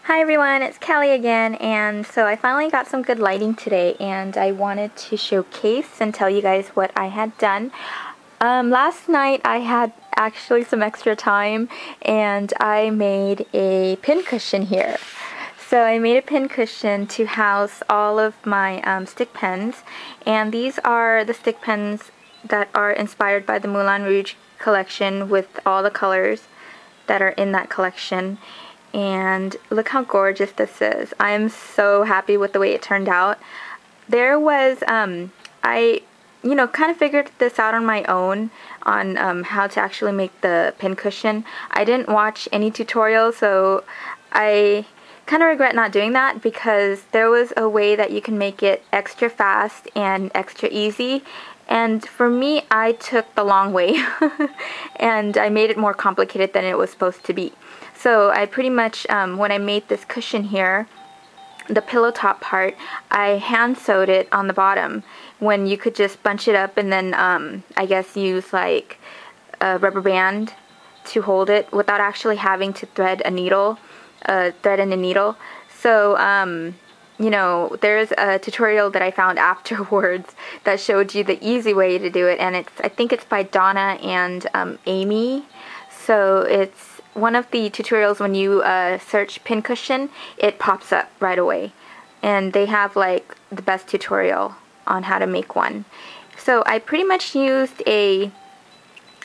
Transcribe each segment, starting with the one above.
Hi everyone, it's Kelly again, and so I finally got some good lighting today, and I wanted to showcase and tell you guys what I had done. Last night I had actually some extra time, and I made a pincushion here. So I made a pincushion to house all of my stick pens, and these are the stick pens that are inspired by the Moulin Rouge collection with all the colors that are in that collection. And look how gorgeous this is. I'm so happy with the way it turned out. There was, I kind of figured this out on my own on how to actually make the pincushion. I didn't watch any tutorials, so I kind of regret not doing that because there was a way that you can make it extra fast and extra easy. And for me, I took the long way and I made it more complicated than it was supposed to be. So I pretty much, when I made this cushion here, the pillow top part, I hand sewed it on the bottom when you could just bunch it up and then I guess use like a rubber band to hold it without actually having to thread a needle, thread in a needle. So there's a tutorial that I found afterwards that showed you the easy way to do it, and I think it's by Donna and Amy. So it's one of the tutorials. When you search pincushion, it pops up right away, and they have like the best tutorial on how to make one. So I pretty much used a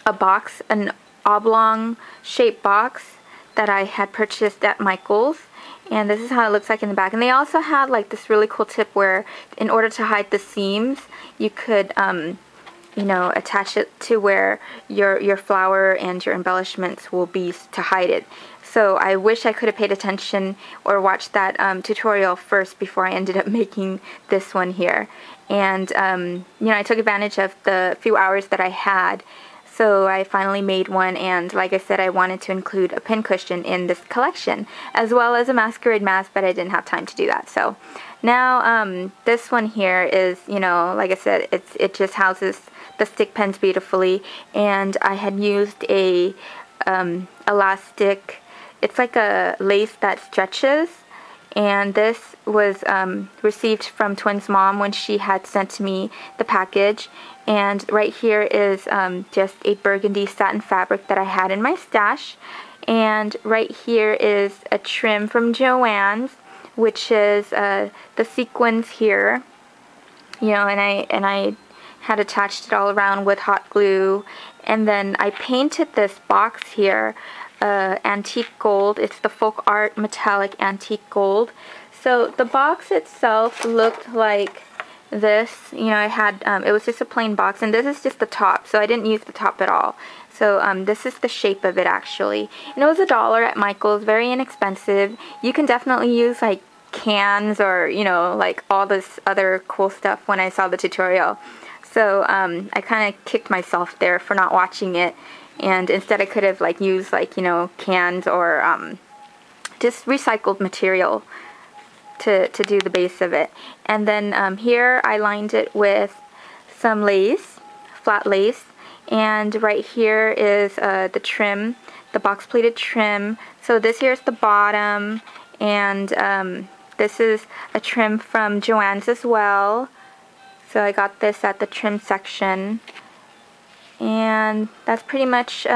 box, an oblong shaped box that I had purchased at Michael's, and this is how it looks like in the back. And they also had like this really cool tip where in order to hide the seams, you could attach it to where your flower and your embellishments will be to hide it. So I wish I could have paid attention or watched that tutorial first before I ended up making this one here. And I took advantage of the few hours that I had. So I finally made one, and like I said, I wanted to include a pincushion in this collection, as well as a masquerade mask, but I didn't have time to do that. So now this one here is, like I said, it just houses the stick pens beautifully, and I had used a elastic. It's like a lace that stretches, and this was received from Twin's mom when she had sent me the package. And right here is just a burgundy satin fabric that I had in my stash. And right here is a trim from Joann's, which is the sequins here. And I had attached it all around with hot glue. And then I painted this box here antique gold. It's the folk art metallic antique gold. So the box itself looked like this. I had it was just a plain box, and this is just the top, so I didn't use the top at all. So this is the shape of it actually, and it was $1 at Michael's, very inexpensive. You can definitely use like cans or like all this other cool stuff when I saw the tutorial. So I kind of kicked myself there for not watching it, and instead I could have like used like cans or just recycled material to do the base of it. And then here I lined it with some lace, flat lace, and right here is the trim, the box pleated trim. So this here is the bottom, and this is a trim from Joann's as well. So I got this at the trim section, and that's pretty much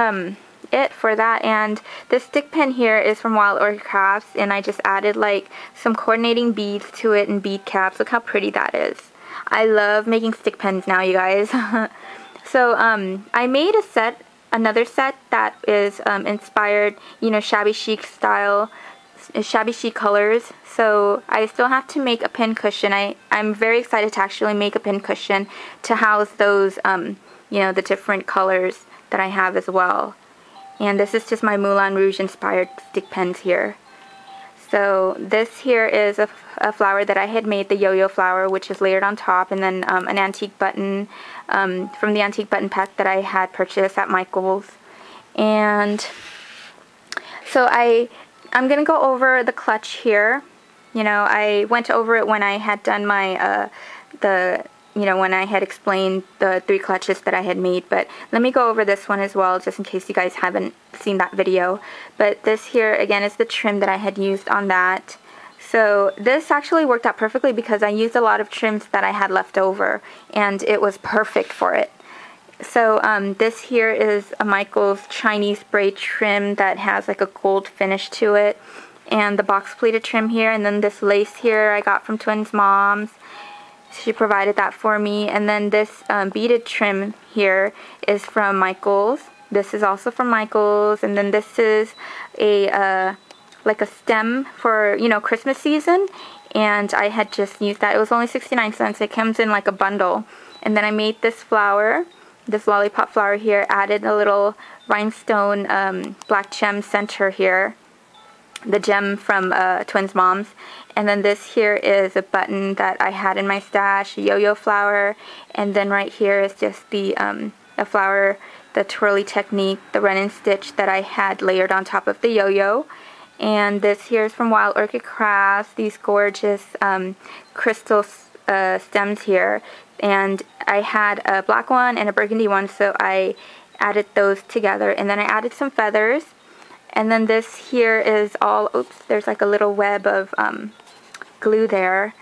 it for that. And this stick pen here is from Wild Orchid Crafts, and I just added like some coordinating beads to it and bead caps. Look how pretty that is. I love making stick pens now, you guys. So I made another set that is inspired, shabby chic style, shabby chic colors. So I still have to make a pin cushion. I'm very excited to actually make a pin cushion to house those the different colors that I have as well. And this is just my Moulin Rouge inspired stick pens here. So this here is a flower that I had made, the yo-yo flower, which is layered on top, and then an antique button from the antique button pack that I had purchased at Michael's. And so I'm going to go over the clutch here. I went over it when I had done my the when I had explained the 3 clutches that I had made. But let me go over this one as well, just in case you guys haven't seen that video. But this here, again, is the trim that I had used on that. So this actually worked out perfectly because I used a lot of trims that I had left over, and it was perfect for it. So this here is a Michael's Chinese spray trim that has like a gold finish to it, and the box pleated trim here, and then this lace here I got from Twins Moms. She provided that for me. And then this beaded trim here is from Michael's. This is also from Michael's. And then this is a like a stem for, Christmas season, and I had just used that. It was only 69 cents. It comes in like a bundle. And then I made this flower, this lollipop flower here, added a little rhinestone black gem center here, the gem from Twins Moms. And then this here is a button that I had in my stash, a yo-yo flower. And then right here is just the a flower, the twirly technique, the run and stitch that I had layered on top of the yo-yo. And this here is from Wild Orchid Crafts, these gorgeous crystal stems here. And I had a black one and a burgundy one, so I added those together. And then I added some feathers. And then this here is all, oops, there's like a little web of glue there.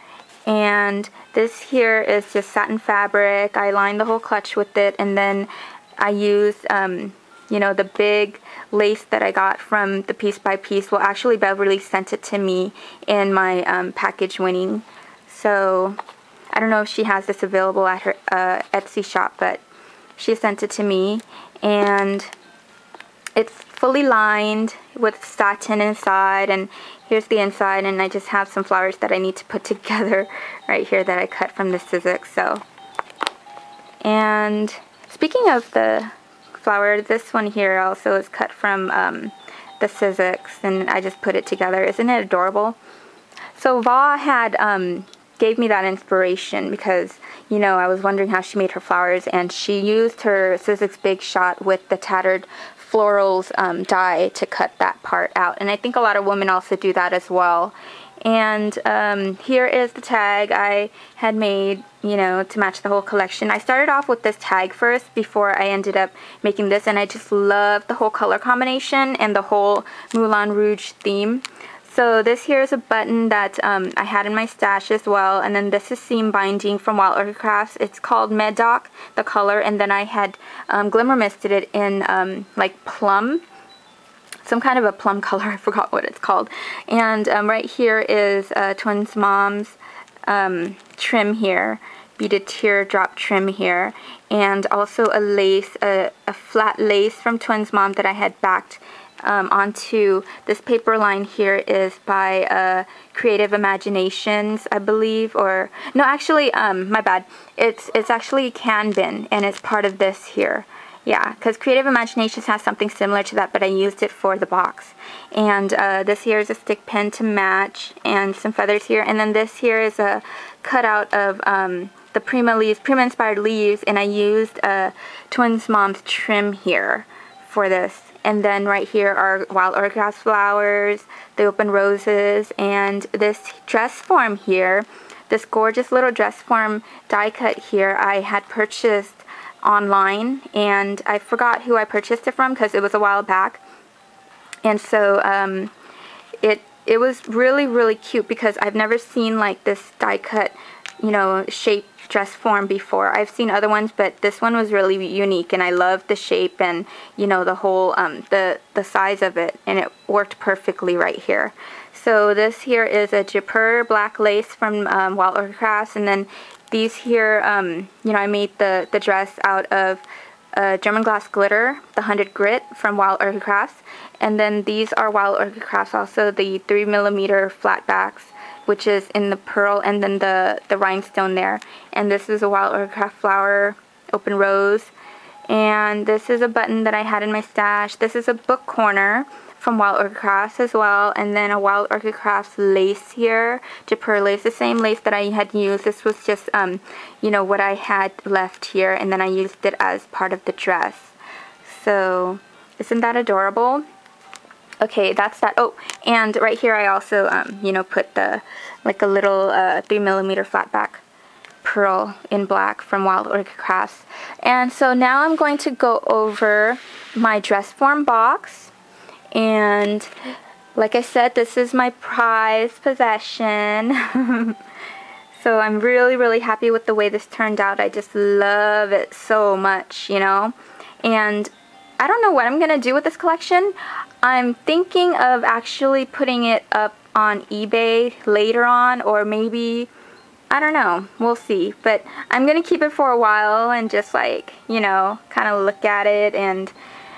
And this here is just satin fabric. I lined the whole clutch with it, and then I used, the big lace that I got from the Piece by Piece. Well, actually, Beverly sent it to me in my package winning. So I don't know if she has this available at her Etsy shop, but she sent it to me, and it's fully lined with satin inside, and here's the inside, and I just have some flowers that I need to put together right here that I cut from the Sizzix. So, and speaking of the flower, this one here also is cut from the Sizzix, and I just put it together. Isn't it adorable? So Va had gave me that inspiration because, I was wondering how she made her flowers, and she used her Sizzix Big Shot with the tattered florals die to cut that part out. And I think a lot of women also do that as well. And here is the tag I had made, to match the whole collection. I started off with this tag first before I ended up making this, and I just love the whole color combination and the whole Moulin Rouge theme. So this here is a button that I had in my stash as well, and then this is seam binding from Wild Orchid Crafts. It's called Medoc, the color, and then I had glimmer misted it in like plum, some kind of a plum color, I forgot what it's called. And right here is Twins Mom's trim here, beaded teardrop trim here, and also a lace, a flat lace from Twins Mom that I had backed onto this paper line here is by Creative Imaginations, I believe, or no, actually, my bad. It's actually Canbin, and it's part of this here. Yeah, because Creative Imaginations has something similar to that, but I used it for the box. And this here is a stick pin to match, and some feathers here. And then this here is a cutout of the Prima leaves, Prima inspired leaves, and I used Twins Mom's trim here for this. And then right here are Wild Orchid Crafts flowers, the open roses, and this dress form here, this gorgeous little dress form die cut here I had purchased online, and I forgot who I purchased it from because it was a while back. And so it was really, really cute because I've never seen like this die cut, shape dress form before. I've seen other ones, but this one was really unique, and I loved the shape and the whole the size of it, and it worked perfectly right here. So this here is a Jipper black lace from Wild Orchid Crafts, and then these here, I made the dress out of German glass glitter, the 100 grit from Wild Orchid Crafts, and then these are Wild Orchid Crafts also, the 3mm flat backs, which is in the pearl, and then the rhinestone there. And this is a Wild Orchid Craft flower, open rose. And this is a button that I had in my stash. This is a book corner from Wild Orchid Crafts as well. And then a Wild Orchid Crafts lace here, Jipper lace, the same lace that I had used. This was just, what I had left here, and then I used it as part of the dress. So, isn't that adorable? Okay, that's that. Oh, and right here I also, put the, like a little 3mm flat back pearl in black from Wild Orchid Crafts. And so now I'm going to go over my Dressform box. And like I said, this is my prized possession. So I'm really, really happy with the way this turned out. I just love it so much, you know. And I don't know what I'm going to do with this collection. I'm thinking of actually putting it up on eBay later on, or maybe, I don't know, we'll see. But I'm going to keep it for a while and just like, you know, kind of look at it. And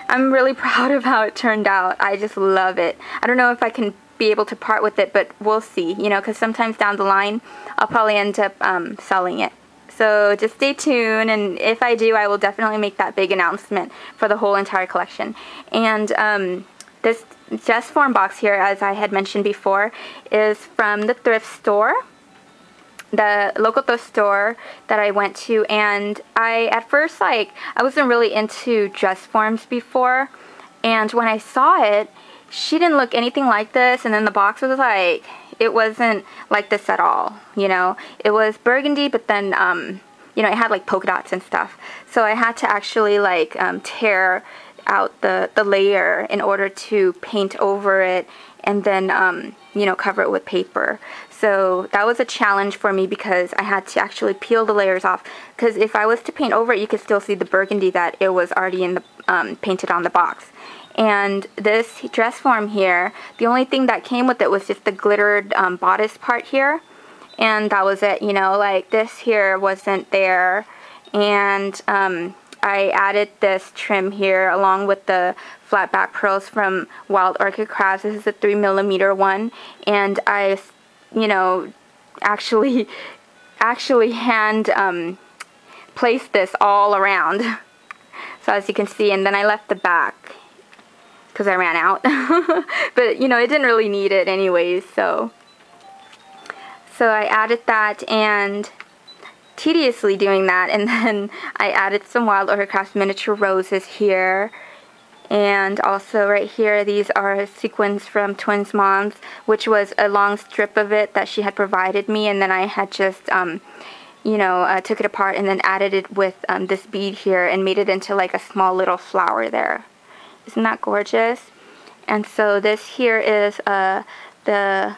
I'm really proud of how it turned out. I just love it. I don't know if I can be able to part with it, but we'll see, you know, because sometimes down the line I'll probably end up selling it. So just stay tuned, and if I do, I will definitely make that big announcement for the whole entire collection. And this Dressform box here, as I had mentioned before, is from the thrift store, the local thrift store that I went to. And at first, like, I wasn't really into Dressforms before, and when I saw it, she didn't look anything like this, and then the box was like, it wasn't like this at all, you know. It was burgundy, but then, you know, it had like polka dots and stuff. So I had to actually like tear out the layer in order to paint over it, and then, you know, cover it with paper. So that was a challenge for me because I had to actually peel the layers off, because if I was to paint over it, you could still see the burgundy that it was already in the painted on the box. And this Dressform here, the only thing that came with it was just the glittered bodice part here, and that was it, you know, like this here wasn't there. And I added this trim here along with the flat back pearls from Wild Orchid Crafts. This is a 3mm one, and I, you know, actually hand placed this all around. So as you can see, and then I left the back because I ran out. But, you know, it didn't really need it anyways, so I added that, and tediously doing that, and then I added some Wild Orchid Crafts miniature roses here. And also right here, these are sequins from Twins Moms, which was a long strip of it that she had provided me, and then I had just you know, took it apart and then added it with this bead here and made it into like a small little flower there. Isn't that gorgeous? And so this here is the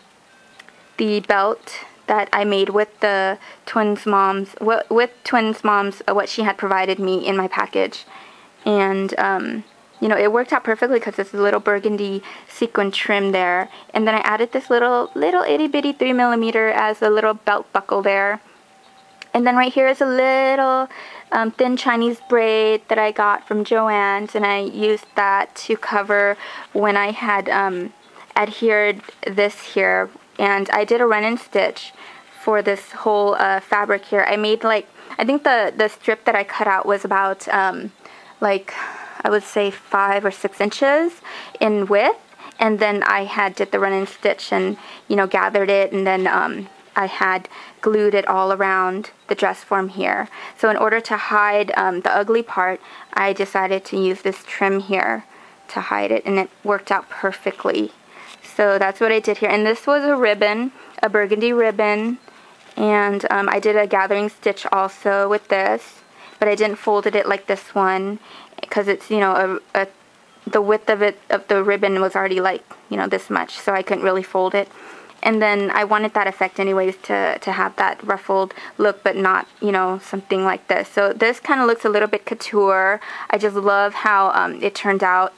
belt that I made with the Twins Moms, what she had provided me in my package. And you know, it worked out perfectly because there's a little burgundy sequin trim there. And then I added this little itty bitty 3mm as a little belt buckle there. And then right here is a little thin Chinese braid that I got from Joann's, and I used that to cover when I had adhered this here. And I did a run and stitch for this whole fabric here. I made like, I think the strip that I cut out was about like, I would say 5 or 6 inches in width. And then I did the run and stitch and, you know, gathered it, and then I had glued it all around the Dressform here. So in order to hide the ugly part, I decided to use this trim here to hide it, and it worked out perfectly. So that's what I did here. And this was a ribbon, a burgundy ribbon, and I did a gathering stitch also with this, but I didn't folded it like this one because it's, you know, the width of it, of the ribbon was already like, you know, this much, so I couldn't really fold it. And then I wanted that effect anyways to have that ruffled look, but not, you know, something like this. So this kind of looks a little bit couture. I just love how it turned out.